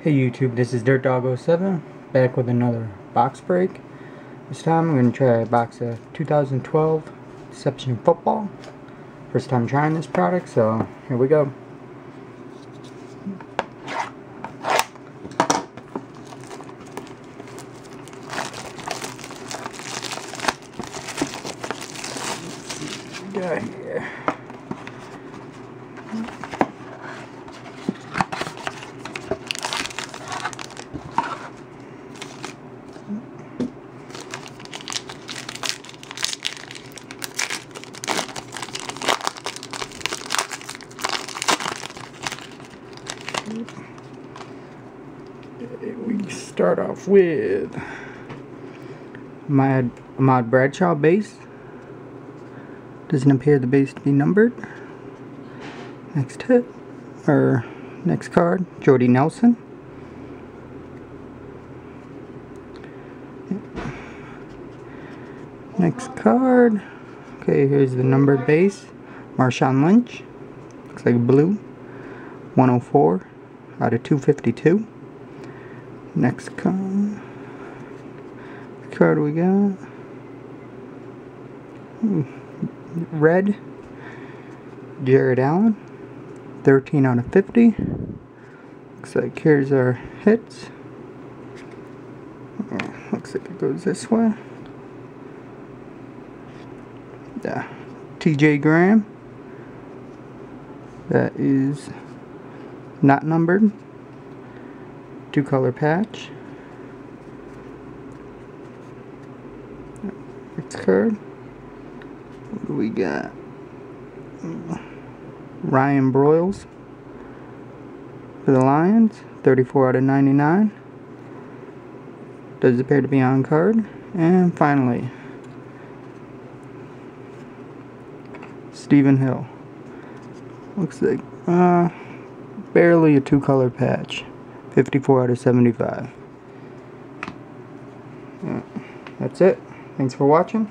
Hey YouTube, this is DirtDog07 back with another box break. This time I'm going to try a box of 2012 Inception football. First time trying this product, so here we go. Got here. We start off with my Ahmad Bradshaw base. Doesn't appear the base to be numbered. Next hit, or next card, Jordy Nelson. Next card, okay, here's the numbered base, Marshawn Lynch. Looks like blue, 104 out of 252. Next card we got, red, Jared Allen, 13 out of 50. Looks like here's our hits. Looks like it goes this way. Yeah, TJ Graham. That is not numbered. 2-color patch. Next card. What do we got? Ryan Broyles for the Lions. 34 out of 99. Does appear to be on card. And finally, Stephen Hill. Looks like barely a 2-color patch. 54 out of 75. That's it. Thanks for watching.